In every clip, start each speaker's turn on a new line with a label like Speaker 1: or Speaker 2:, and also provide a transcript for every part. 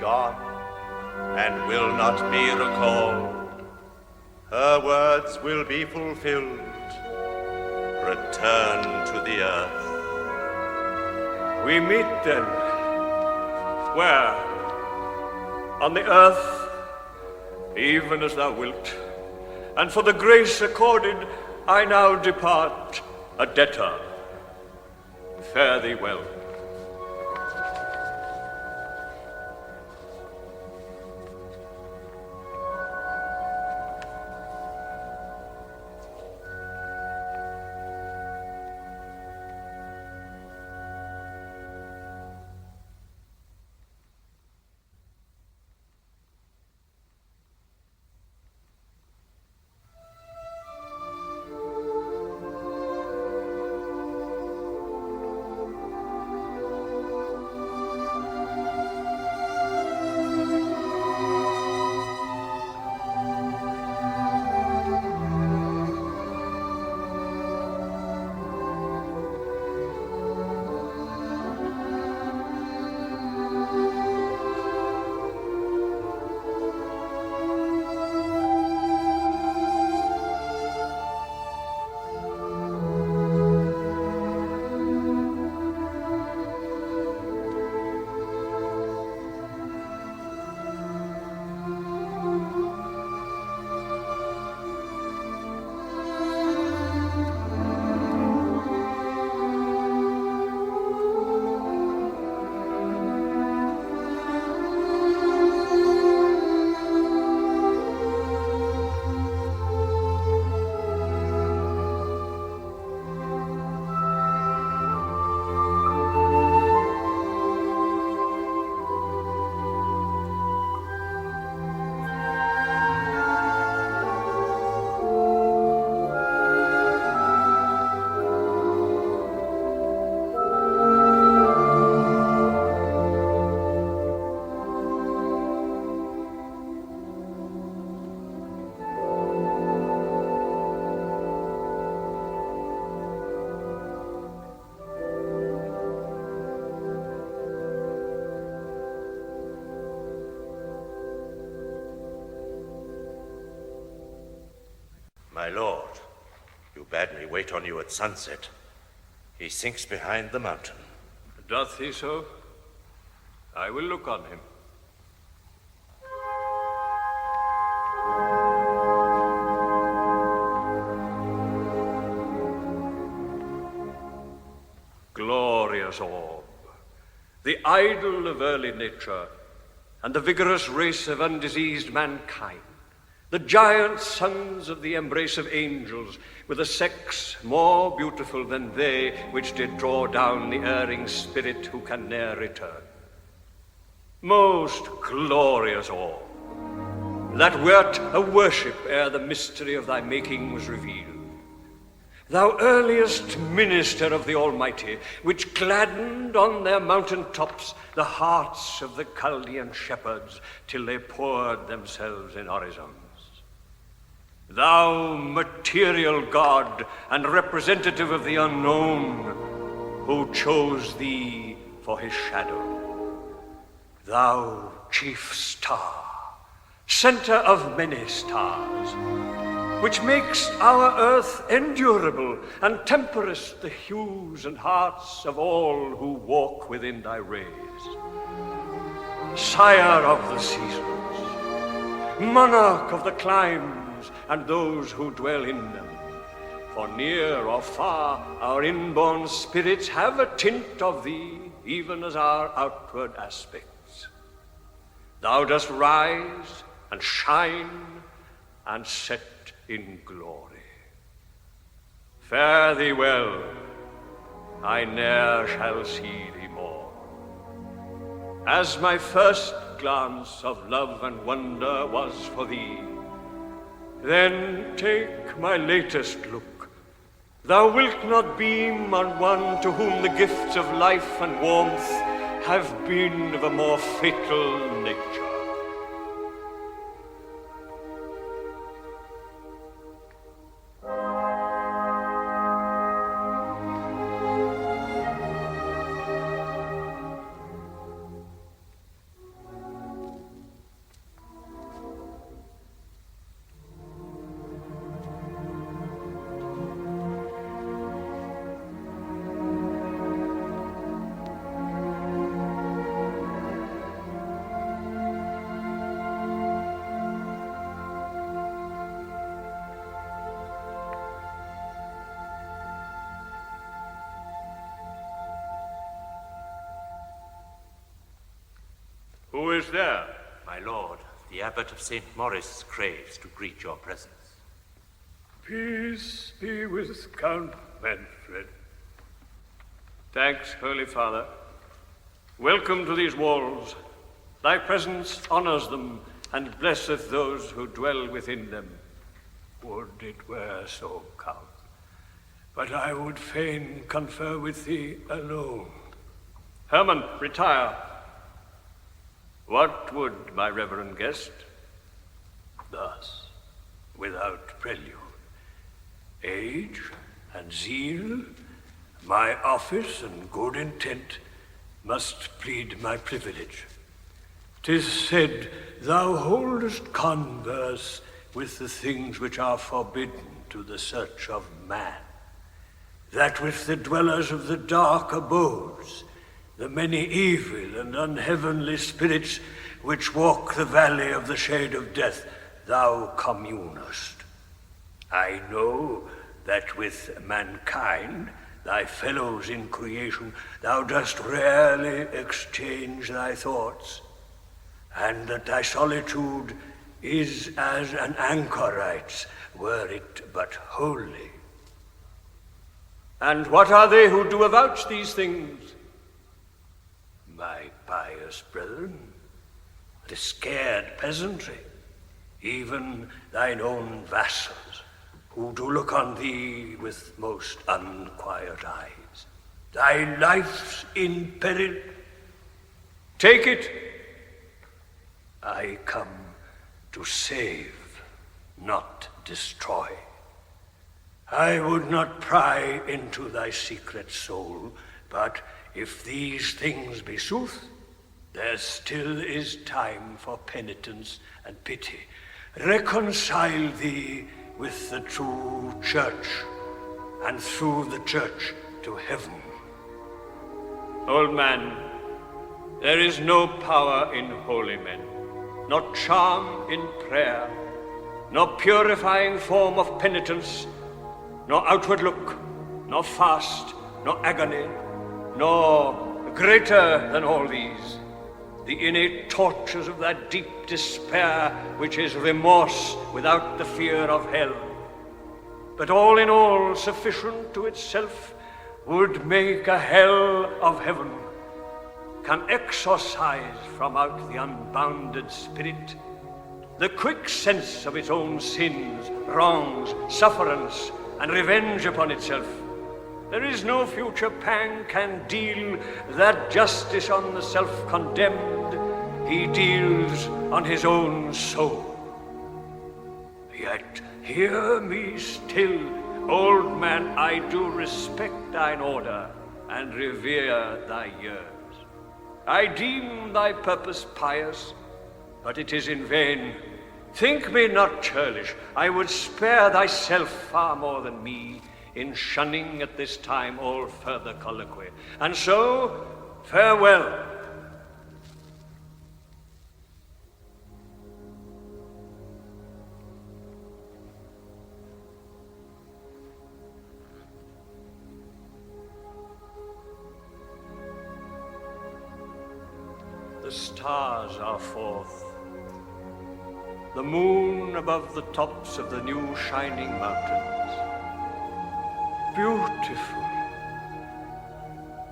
Speaker 1: gone and will not be recalled. Her words will be fulfilled. Return to the earth.
Speaker 2: We meet then. Where? On the earth, even as thou wilt. And for the grace accorded, I now depart a debtor. Fare thee well.
Speaker 1: My lord, you bade me wait on you at sunset. He sinks behind the mountain.
Speaker 2: Doth he so? I will look on him. Glorious orb, the idol of early nature, and the vigorous race of undiseased mankind, the giant sons of the embrace of angels, with a sex more beautiful than they which did draw down the erring spirit who can ne'er return. Most glorious orb, that wert a worship ere the mystery of thy making was revealed. Thou earliest minister of the Almighty, which gladdened on their mountain tops the hearts of the Chaldean shepherds till they poured themselves in orisons. Thou material God and representative of the unknown, who chose thee for his shadow. Thou chief star, center of many stars, which makes our earth endurable and temperest the hues and hearts of all who walk within thy rays. Sire of the seasons, monarch of the climes, and those who dwell in them. For near or far, our inborn spirits have a tint of thee, even as our outward aspects. Thou dost rise and shine and set in glory. Fare thee well, I ne'er shall see thee more. As my first glance of love and wonder was for thee, then take my latest look. Thou wilt not beam on one to whom the gifts of life and warmth have been of a more fatal nature. Who is there?
Speaker 3: My lord, the abbot of St. Maurice craves to greet your presence.
Speaker 2: Peace be with Count Manfred. Thanks, Holy Father. Welcome to these walls. Thy presence honors them and blesseth those who dwell within them. Would it were so, Count. But I would fain confer with thee alone. Herman, retire. What would my reverend guest? Thus, without prelude, age and zeal, my office and good intent must plead my privilege. 'Tis said, thou holdest converse with the things which are forbidden to the search of man, that with the dwellers of the dark abodes, the many evil and unheavenly spirits which walk the valley of the shade of death, thou communest. I know that with mankind, thy fellows in creation, thou dost rarely exchange thy thoughts, and that thy solitude is as an anchorite's, were it but holy. And what are they who do avouch these things? My pious brethren, the scared peasantry, even thine own vassals, who do look on thee with most unquiet eyes. Thy life's in peril. Take it. I come to save, not destroy. I would not pry into thy secret soul, but if these things be sooth, there still is time for penitence and pity. Reconcile thee with the true church, and through the church to heaven. Old man, there is no power in holy men, nor charm in prayer, nor purifying form of penitence, nor outward look, nor fast, nor agony, nor greater than all these, the innate tortures of that deep despair which is remorse without the fear of hell. But all in all, sufficient to itself, would make a hell of heaven, can exorcise from out the unbounded spirit the quick sense of its own sins, wrongs, sufferance, and revenge upon itself. There is no future pang can deal that justice on the self-condemned he deals on his own soul. Yet hear me still, old man, I do respect thine order and revere thy years. I deem thy purpose pious, but it is in vain. Think me not churlish, I would spare thyself far more than me, in shunning at this time all further colloquy. And so, farewell. The stars are forth, the moon above the tops of the new shining mountains. Beautiful.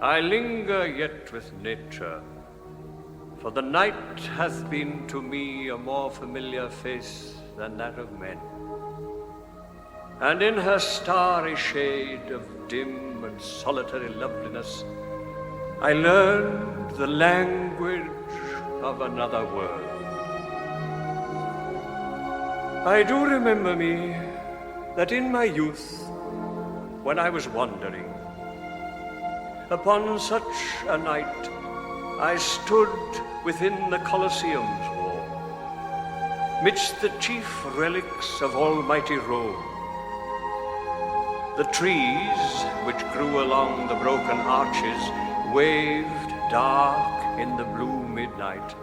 Speaker 2: I linger yet with nature, for the night hath been to me a more familiar face than that of men. And in her starry shade of dim and solitary loveliness, I learned the language of another world. I do remember me that in my youth, when I was wandering, upon such a night I stood within the Colosseum's wall, midst the chief relics of almighty Rome. The trees which grew along the broken arches waved dark in the blue midnight,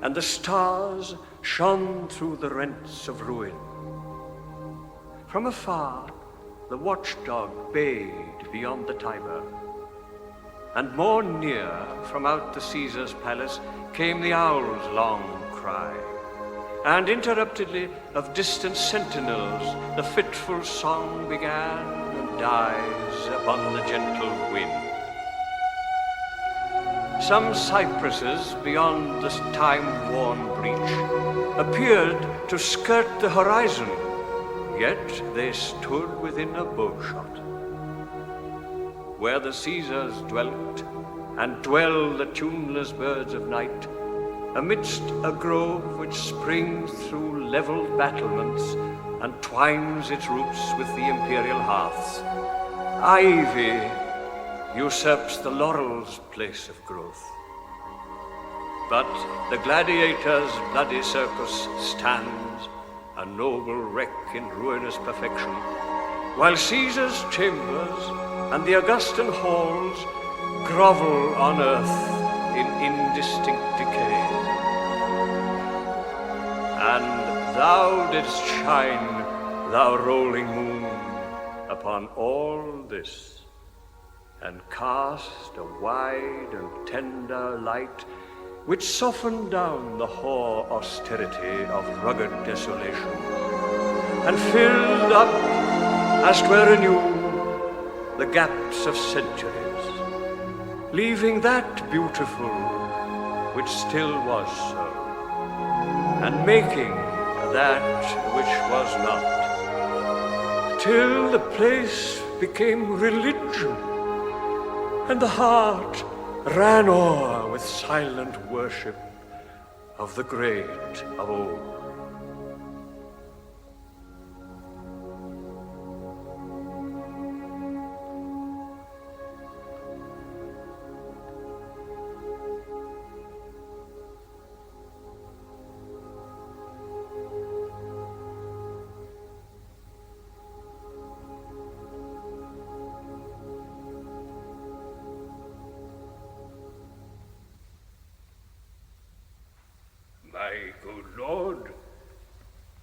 Speaker 2: and the stars shone through the rents of ruin. From afar, the watchdog bayed beyond the Tiber. and more near from out the Caesar's palace came the owl's long cry. And interruptedly of distant sentinels the fitful song began and dies upon the gentle wind. Some cypresses beyond this time-worn breach appeared to skirt the horizon, yet they stood within a bowshot. Where the Caesars dwelt, and dwell the tuneless birds of night, amidst a grove which springs through levelled battlements and twines its roots with the imperial hearths, ivy usurps the laurel's place of growth. But the gladiator's bloody circus stands, a noble wreck in ruinous perfection, while Caesar's chambers and the Augustan halls grovel on earth in indistinct decay. And thou didst shine, thou rolling moon, upon all this, and cast a wide and tender light which softened down the hoar austerity of rugged desolation, and filled up, as 'twere anew, the gaps of centuries, leaving that beautiful which still was so, and making that which was not, till the place became religion, and the heart ran o'er with silent worship of the great of old.
Speaker 4: My good lord,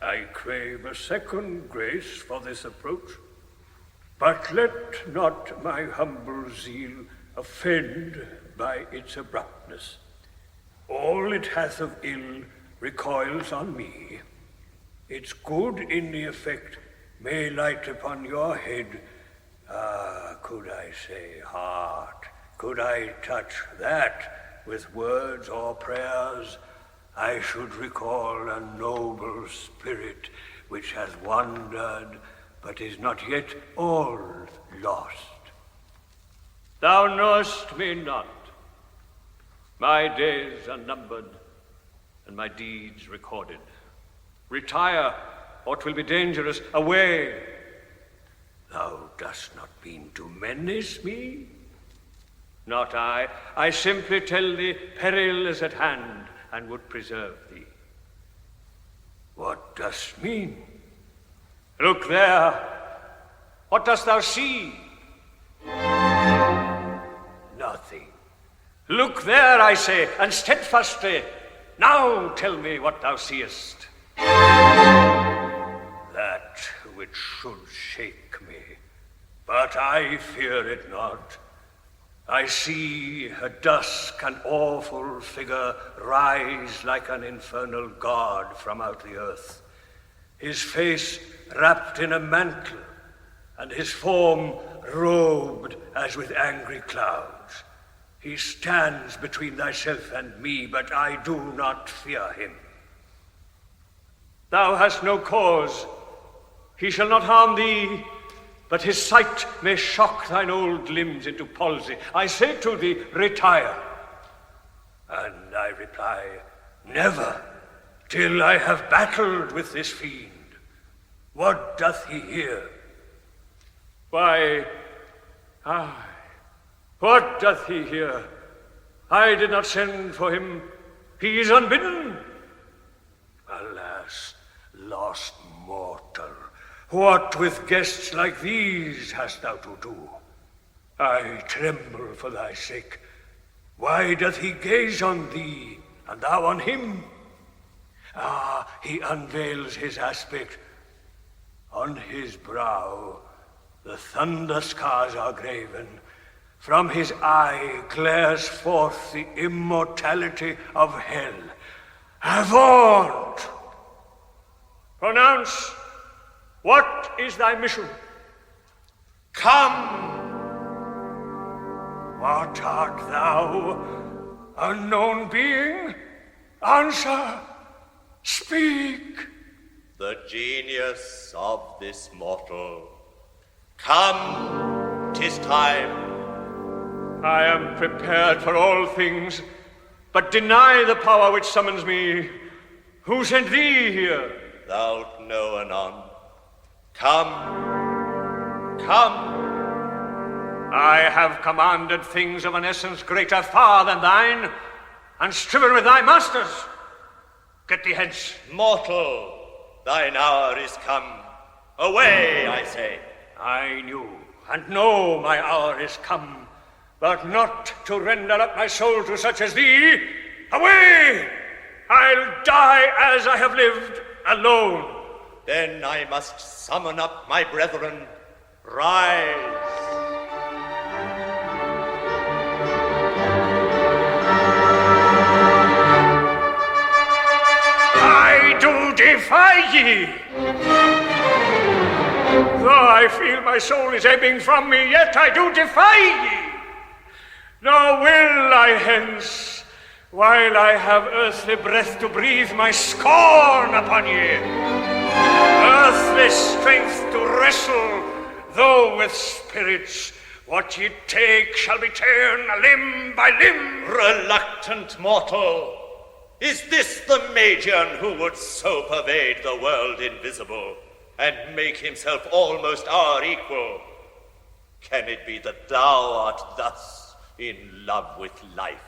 Speaker 4: I crave a second grace for this approach, but let not my humble zeal offend by its abruptness. All it hath of ill recoils on me. Its good in the effect may light upon your head. Could I say heart, could I touch that with words or prayers, I should recall a noble spirit which has wandered, but is not yet all lost.
Speaker 2: Thou knowest me not. My days are numbered, and my deeds recorded. Retire, or 'twill be dangerous. Away!
Speaker 4: Thou dost not mean to menace me?
Speaker 2: Not I. I simply tell thee peril is at hand, and would preserve thee.
Speaker 4: What dost mean?
Speaker 2: Look there. What dost thou see?
Speaker 4: Nothing.
Speaker 2: Look there, I say, and steadfastly. Now tell me what thou seest.
Speaker 4: That which should shake me, but I fear it not. I see a dusk and awful figure rise like an infernal god from out the earth, his face wrapped in a mantle, and his form robed as with angry clouds. He stands between thyself and me, but I do not fear him.
Speaker 2: Thou hast no cause. He shall not harm thee, but his sight may shock thine old limbs into palsy. I say to thee, retire.
Speaker 4: And I reply, never, till I have battled with this fiend. What doth he here?
Speaker 2: Why, aye, what doth he here? I did not send for him. He is unbidden.
Speaker 4: Alas, lost mortal, what with guests like these hast thou to do? I tremble for thy sake. Why doth he gaze on thee, and thou on him? He unveils his aspect. On his brow the thunder scars are graven, From his eye glares forth the immortality of hell. Avaunt! Pronounce, what is thy mission?
Speaker 1: Come!
Speaker 4: What art thou, unknown being? Answer! Speak!
Speaker 1: The genius of this mortal. Come, 'tis time.
Speaker 2: I am prepared for all things, but deny the power which summons me. Who sent thee here?
Speaker 1: Thou'lt know anon. Come, come.
Speaker 2: I have commanded things of an essence greater far than thine, and striven with thy masters. Get thee hence.
Speaker 1: Mortal, thine hour is come. Away, I say.
Speaker 2: I knew and know my hour is come, but not to render up my soul to such as thee. Away! I'll die as I have lived, alone.
Speaker 1: Then I must summon up my brethren. Rise.
Speaker 2: I do defy ye! Though I feel my soul is ebbing from me, yet I do defy ye! Nor will I hence, while I have earthly breath to breathe my scorn upon ye. Earthly strength to wrestle, though with spirits, what ye take shall be ta'en limb by limb.
Speaker 1: Reluctant mortal, is this the Magian who would so pervade the world invisible and make himself almost our equal? Can it be that thou art thus in love with life?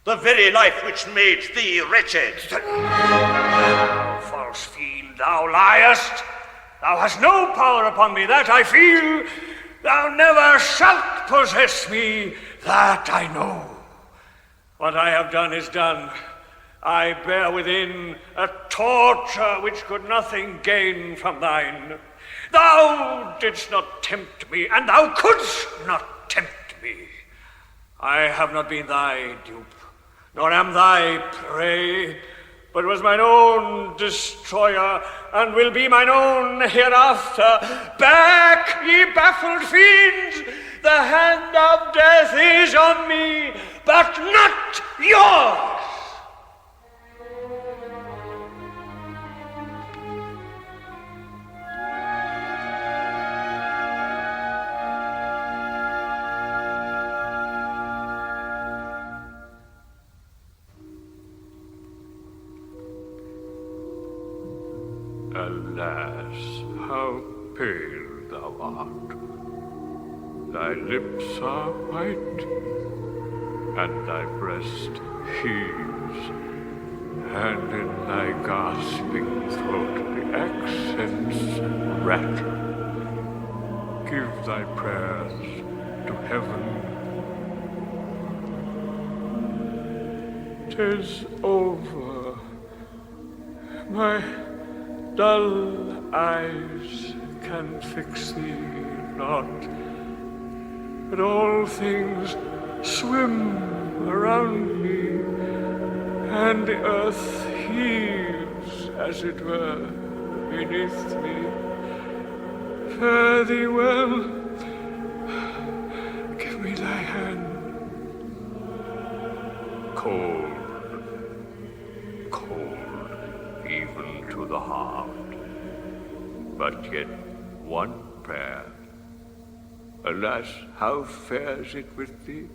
Speaker 1: The very life which made thee wretched.
Speaker 2: Thou false fiend, thou liest. Thou hast no power upon me, that I feel. Thou never shalt possess me, that I know. What I have done is done. I bear within a torture which could nothing gain from thine. Thou didst not tempt me, and thou couldst not tempt me. I have not been thy dupe, nor am thy prey, but was mine own destroyer, and will be mine own hereafter. Back, ye baffled fiends! The hand of death is on me, but not yours!
Speaker 4: Alas, how pale thou art. Thy lips are white, and thy breast heaves, and in thy gasping throat the accents rattle. Give thy prayers to heaven. 'Tis over. My dull eyes can fix thee not, but all things swim around me, and the earth heaves, as it were, beneath me. Fare thee well. Give me thy hand. Cold, even to the heart. But yet one prayer. Alas, how fares it with thee?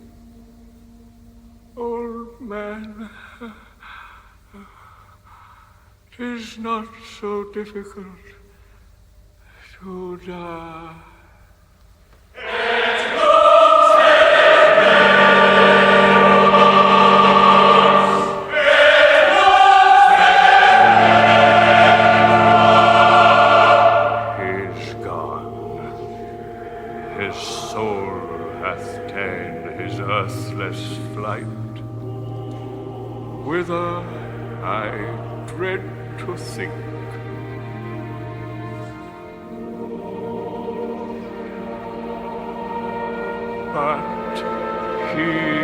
Speaker 4: Old man, 'tis not so difficult to die. Whither I dread to think. but he